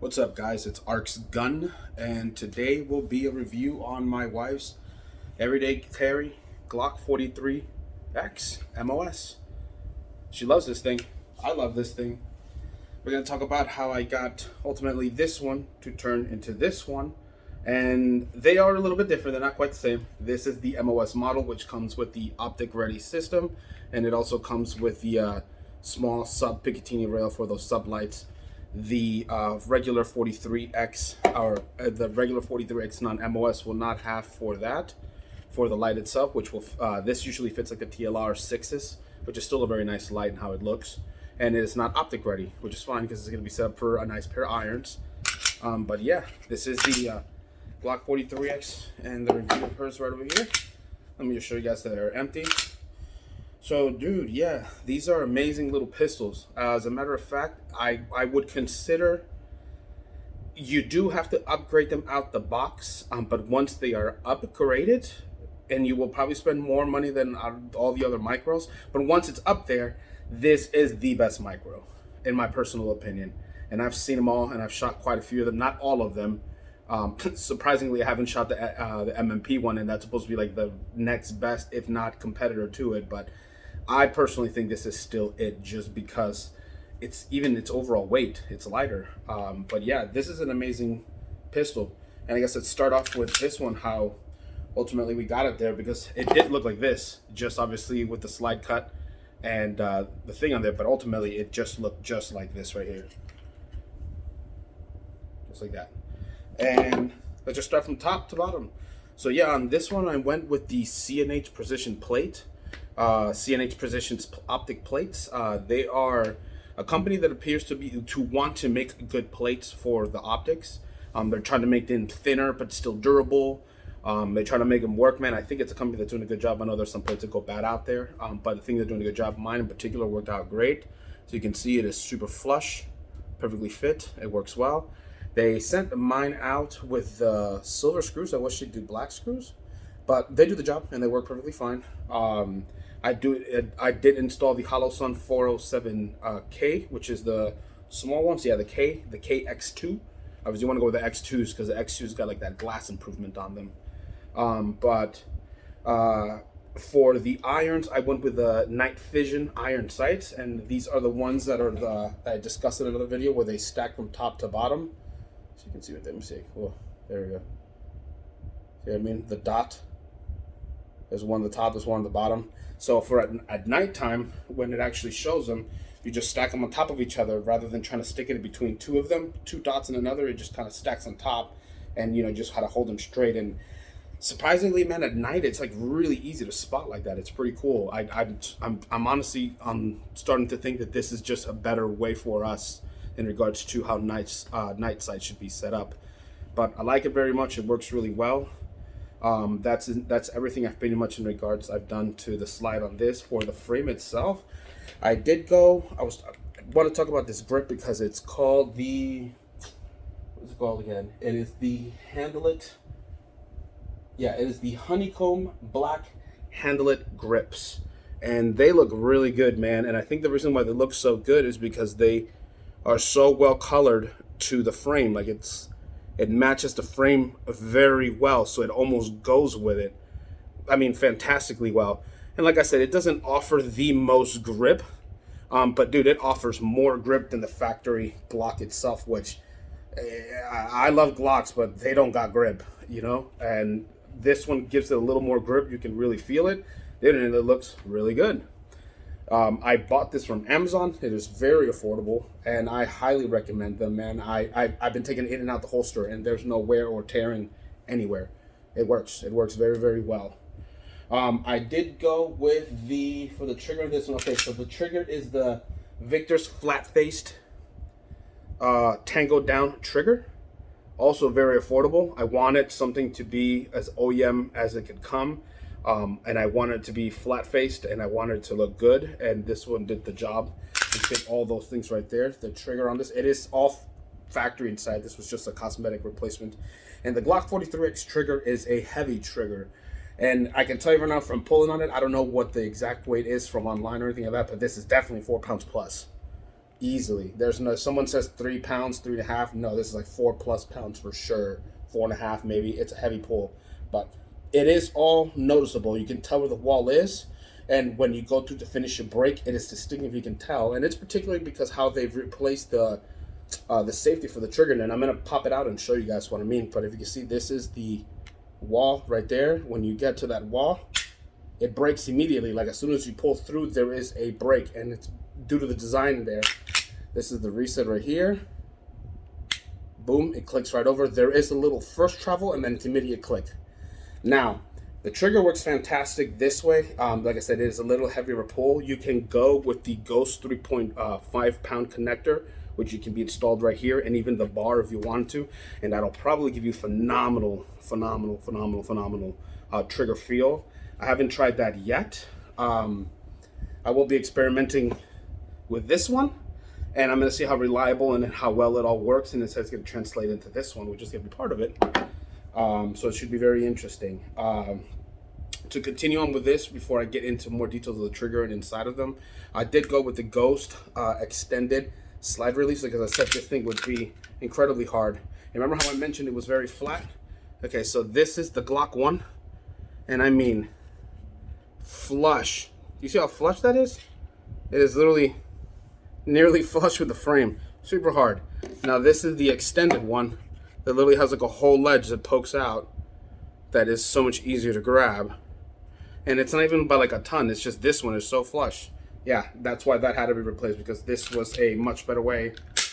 What's up, guys? It's Ark's Gun, and today will be a review on my wife's everyday carry Glock 43x MOS. She loves this thing. I love this thing. We're going to talk about how I got ultimately this one to turn into this one, and they are a little bit different. They're not quite the same. This is the MOS model, which comes with the optic ready system, and it also comes with the small sub Picatinny rail for those sub lights. The regular 43x or the regular 43x non-MOS will not have for that, for the light itself, which will this usually fits like the TLR 6s, which is still a very nice light in how it looks, and it is not optic ready, which is fine because it's going to be set up for a nice pair of irons. But yeah, this is the Glock 43x, and the review of hers right over here. Let me just show you guys that they're empty. So, dude, yeah, these are amazing little pistols. As a matter of fact, I would consider you do have to upgrade them out the box, but once they are upgraded, and you will probably spend more money than all the other micros, but once it's up there, this is the best micro, in my personal opinion. And I've seen them all, and I've shot quite a few of them, not all of them. Surprisingly, I haven't shot the MMP one, and that's supposed to be like the next best, if not competitor to it, but I personally think this is still it, just because it's its overall weight, it's lighter. But yeah, this is an amazing pistol. And I guess let's start off with this one, how ultimately we got it there, because it did look like this, just obviously with the slide cut and the thing on there, but ultimately it just looked just like this right here. Just like that. And let's just start from top to bottom. So yeah, on this one I went with the C&H Precision plate. C&H Precision's optic plates. They are a company that appears to want to make good plates for the optics. They're trying to make them thinner but still durable. They try to make them work, man. I think it's a company that's doing a good job. I know there's some plates that go bad out there, but I think they're doing a good job. Mine in particular worked out great. So you can see it is super flush, perfectly fit. It works well. They sent mine out with silver screws. I wish they'd do black screws, but they do the job and they work perfectly fine. I did install the Holosun 407K, which is the small ones. Yeah, the KX2. Obviously, you want to go with the X2s because the X2s got like that glass improvement on them. For the irons, I went with the night vision iron sights, and these are the ones that are that I discussed in another video where they stack from top to bottom. So you can see what they mistake. Oh, there we go. See what I mean? The dot. There's one at the top, there's one at the bottom. So for at nighttime, when it actually shows them, you just stack them on top of each other rather than trying to stick it in between two of them, two dots in another. It just kind of stacks on top, and just how to hold them straight. And surprisingly, man, at night it's like really easy to spot like that. It's pretty cool. I'm honestly starting to think that this is just a better way for us in regards to how night sights should be set up. But I like it very much. It works really well. That's everything I've pretty much in regards I've done to the slide on this. For the frame itself, I want to talk about this grip because it's called what's it called again? It is the it is the Honeycomb black Handle-It grips, and they look really good, man. And I think the reason why they look so good is because they are so well colored to the frame. Like it matches the frame very well, so it almost goes with it. I mean, fantastically well. And like I said, it doesn't offer the most grip, but dude, it offers more grip than the factory Glock itself, which I love Glocks, but they don't got grip, and this one gives it a little more grip. You can really feel it, and it looks really good. I bought this from Amazon. It is very affordable, and I highly recommend them, man. I've been taking it in and out the holster, and there's no wear or tearing anywhere. It works very, very well. I did go with for the trigger of this one. Okay, so the trigger is the Vickers flat-faced Tango down trigger. Also very affordable. I wanted something to be as OEM as it could come. And I wanted it to be flat-faced, and I wanted it to look good, and this one did the job. It fit all those things right there. The trigger on this, it is all factory inside. This was just a cosmetic replacement. And the Glock 43x trigger is a heavy trigger. And I can tell you right now from pulling on it, I don't know what the exact weight is from online or anything like that, but this is definitely 4 pounds plus. easily. There's no, someone says 3 pounds, 3.5. No, this is like 4+ pounds for sure. 4.5 maybe. It's a heavy pull, but it is all noticeable. You can tell where the wall is, and when you go through to finish your break, it is distinctive. You can tell, and it's particularly because how they've replaced the safety for the trigger. And I'm gonna pop it out and show you guys what I mean. But if you can see, this is the wall right there. When you get to that wall, it breaks immediately. Like as soon as you pull through, there is a break, and it's due to the design in there. This is the reset right here. Boom, it clicks right over. There is a little first travel and then immediate click. Now, the trigger works fantastic this way. Like I said, it is a little heavier pull. You can go with the Ghost 3.5 pound connector, which you can be installed right here, and even the bar if you want to, and that'll probably give you phenomenal trigger feel. I haven't tried that yet. I will be experimenting with this one, and I'm going to see how reliable and how well it all works, and it says it's going to translate into this one, which is going to be part of it. So it should be very interesting. To continue on with this, before I get into more details of the trigger and inside of them, I did go with the Ghost extended slide release, because I said this thing would be incredibly hard. And remember how I mentioned it was very flat? Okay, so this is the Glock 1, and I mean flush. You see how flush that is? It is literally nearly flush with the frame. Super hard. Now this is the extended one that literally has like a whole ledge that pokes out, that is so much easier to grab. And it's not even by like a ton, it's just this one is so flush. Yeah, that's why that had to be replaced, because this was a much better way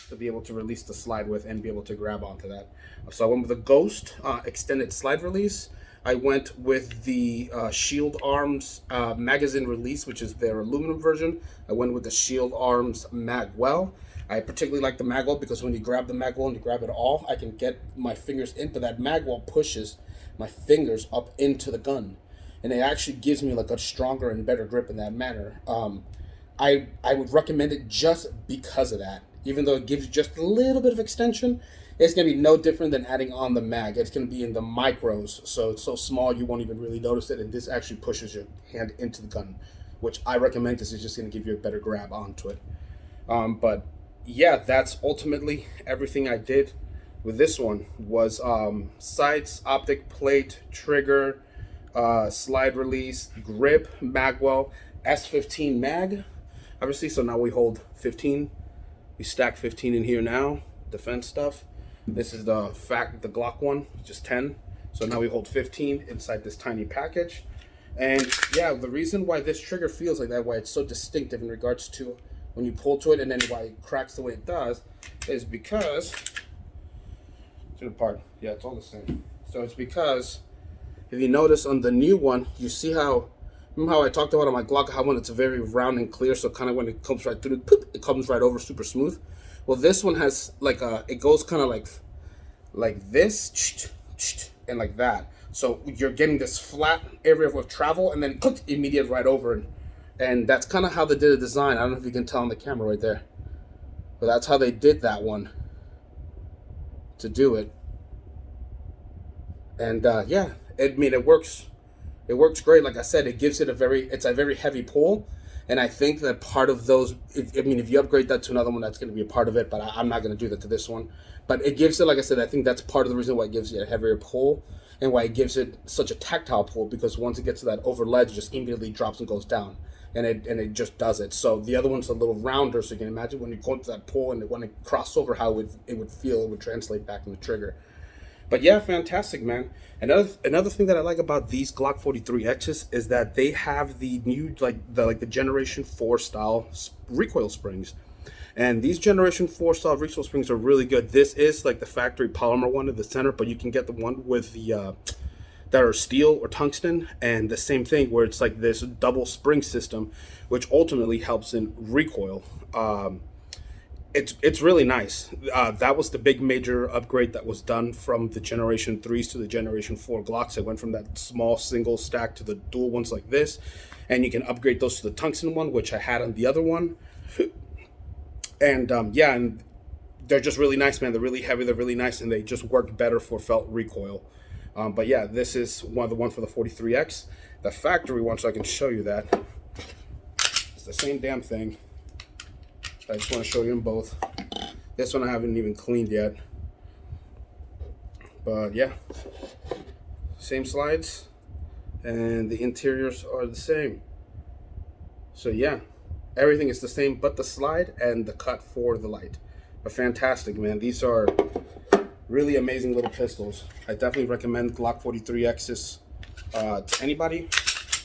to be able to release the slide with and be able to grab onto that. So I went with the Ghost extended slide release. I went with the Shield Arms magazine release, which is their aluminum version. I went with the Shield Arms magwel. I particularly like the magwel because when you grab the magwel and you grab it all, I can get my fingers in, but that magwel pushes my fingers up into the gun, and it actually gives me like a stronger and better grip in that manner. I would recommend it just because of that. Even though it gives you just a little bit of extension, it's going to be no different than adding on the mag. It's going to be in the micros, so it's so small you won't even really notice it, and this actually pushes your hand into the gun, which I recommend because it's just going to give you a better grab onto it. But yeah, that's ultimately everything I did with this one. Was sights, optic, plate, trigger, slide release, grip, magwel, S15 mag, obviously. So now we hold 15. We stack 15 in here now, defense stuff. This is the Glock one, just 10. So now we hold 15 inside this tiny package. And yeah, the reason why this trigger feels like that, why it's so distinctive in regards to when you pull to it, and then why it cracks the way it does, is because, to the part, yeah, it's all the same. So it's because, if you notice on the new one, you see how, remember how I talked about on my Glock, how when it's very round and clear, so kind of when it comes right through, poop, it comes right over super smooth. Well, this one has like a, it goes kind of like this, and like that. So you're getting this flat area of travel, and then click, immediate right over. And that's kind of how they did the design. I don't know if you can tell on the camera right there, but that's how they did that one to do it. And yeah, I mean, it works great. Like I said, it gives it it's a very heavy pull. And I think that part of those, if you upgrade that to another one, that's going to be a part of it, but I'm not going to do that to this one. But it gives it, like I said, I think that's part of the reason why it gives it a heavier pull and why it gives it such a tactile pull, because once it gets to that over ledge, it just immediately drops and goes down. And it just does it. So the other one's a little rounder, so you can imagine when you go into that pull and when it crosses over, how it would feel, it would translate back in the trigger. But yeah, fantastic, man. Another thing that I like about these Glock 43Xs is that they have the new the Generation 4 style recoil springs. And these Generation 4 style recoil springs are really good. This is like the factory polymer one in the center, but you can get the one with the that are steel or tungsten, and the same thing where it's like this double spring system, which ultimately helps in recoil. It's really nice. That was the big major upgrade that was done from the Generation 3s to the Generation 4 Glocks. It went from that small single stack to the dual ones like this, and you can upgrade those to the tungsten one, which I had on the other one. And yeah, and they're just really nice, man. They're really heavy, they're really nice, and they just work better for felt recoil. But yeah, this is the one for the 43X. The factory one, so I can show you that. It's the same damn thing I just want to show you them both. This one I haven't even cleaned yet. But yeah, same slides, and the interiors are the same. So yeah, everything is the same but the slide and the cut for the light. But fantastic, man. These are really amazing little pistols. I definitely recommend Glock 43X's to anybody.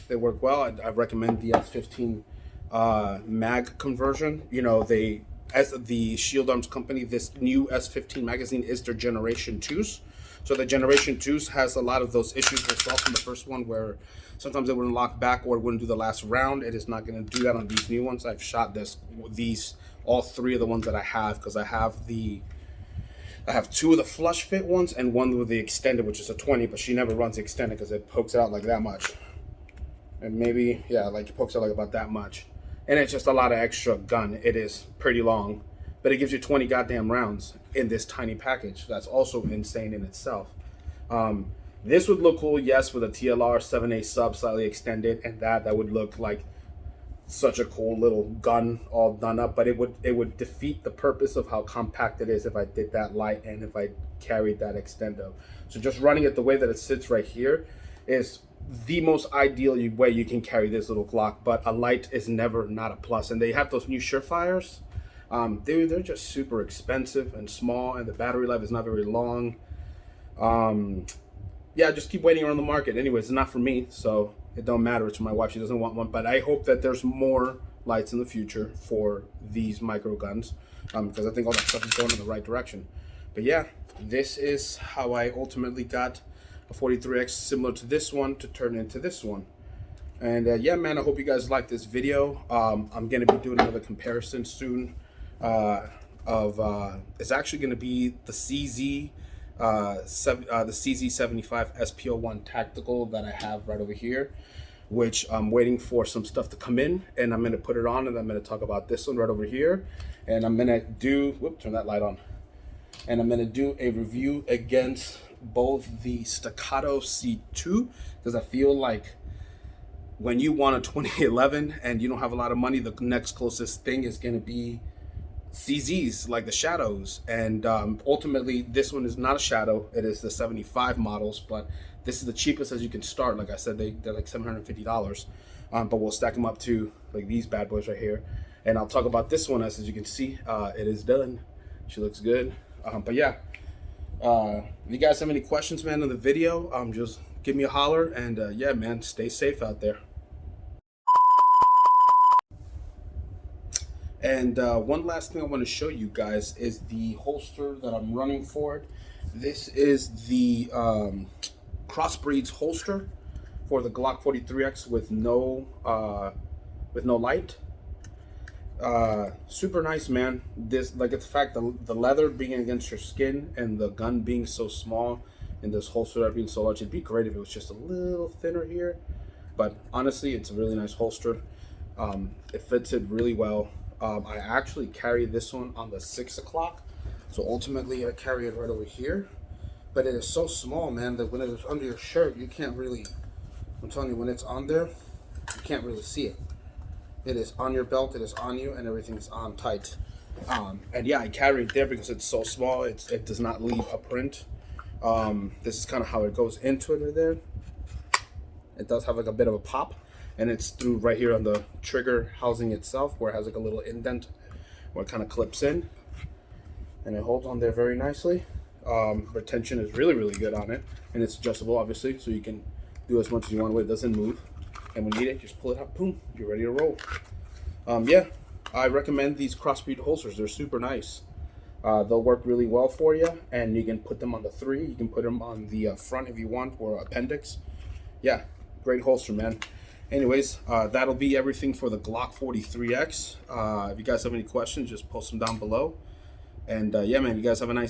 They work well. I recommend the S15 mag conversion. You know, as the Shield Arms company, this new S15 magazine is their Generation 2s. So the Generation 2s has a lot of those issues we saw from the first one, where sometimes it wouldn't lock back or it wouldn't do the last round. It is not going to do that on these new ones. I've shot all three of the ones that I have, because I have two of the flush fit ones and one with the extended, which is a 20, but she never runs the extended because it pokes out like that much. And maybe, yeah, like it pokes out like about that much. And it's just a lot of extra gun. It is pretty long, but it gives you 20 goddamn rounds in this tiny package. That's also insane in itself. This would look cool, yes, with a TLR 7A sub slightly extended, and that would look like such a cool little gun all done up, but it would defeat the purpose of how compact it is if I did that light and if I carried that extendo. So just running it the way that it sits right here is the most ideal way you can carry this little Glock, but a light is never not a plus. And they have those new Surefires. They're just super expensive and small, and the battery life is not very long. Yeah, just keep waiting around the market. Anyways, it's not for me, so it don't matter. It's for my wife. She doesn't want one, but I hope that there's more lights in the future for these micro guns, because I think all that stuff is going in the right direction. But yeah, this is how I ultimately got a 43X similar to this one to turn into this one. And yeah, man, I hope you guys like this video. I'm gonna be doing another comparison soon it's actually gonna be the CZ the CZ75 SPO1 tactical that I have right over here, which I'm waiting for some stuff to come in, and I'm gonna put it on, and I'm gonna talk about this one right over here, and I'm gonna do turn that light on, and I'm gonna do a review against both the Staccato C2, because I feel like when you want a 2011 and you don't have a lot of money, the next closest thing is going to be CZs, like the Shadows. And ultimately, this one is not a Shadow. It is the 75 models, but this is the cheapest as you can start. Like I said, they're like $750. But we'll stack them up to like these bad boys right here. And I'll talk about this one as you can see. It is done. She looks good. But yeah, if you guys have any questions, man, on the video, just give me a holler. And yeah, man, stay safe out there. And one last thing I want to show you guys is the holster that I'm running for it. This is the Croosbreed's holster for the Glock 43X with no light. Super nice, man. This, like, it's the fact the leather being against your skin and the gun being so small and this holster being so large. It'd be great if it was just a little thinner here, but honestly, it's a really nice holster. It fits it really well. I actually carry this one on the 6 o'clock, so ultimately I carry it right over here, but it is so small, man, that when it is under your shirt, you can't really, I'm telling you, when it's on there, you can't really see it. It is on your belt, it is on you, and everything is on tight. And yeah, I carry it there because it's so small, it does not leave a print. This is kind of how it goes into it right there. It does have like a bit of a pop, and it's through right here on the trigger housing itself, where it has like a little indent where it kind of clips in, and it holds on there very nicely. Retention is really, really good on it, and it's adjustable, obviously, so you can do as much as you want with it. It doesn't move, and when you need it, just pull it out, boom, you're ready to roll. Yeah, I recommend these Croosbreed holsters. They're super nice. They'll work really well for you, and you can put them on the 3. You can put them on the front if you want, or appendix. Yeah, great holster, man. Anyways, that'll be everything for the Glock 43X. If you guys have any questions, just post them down below. And yeah, man, you guys have a nice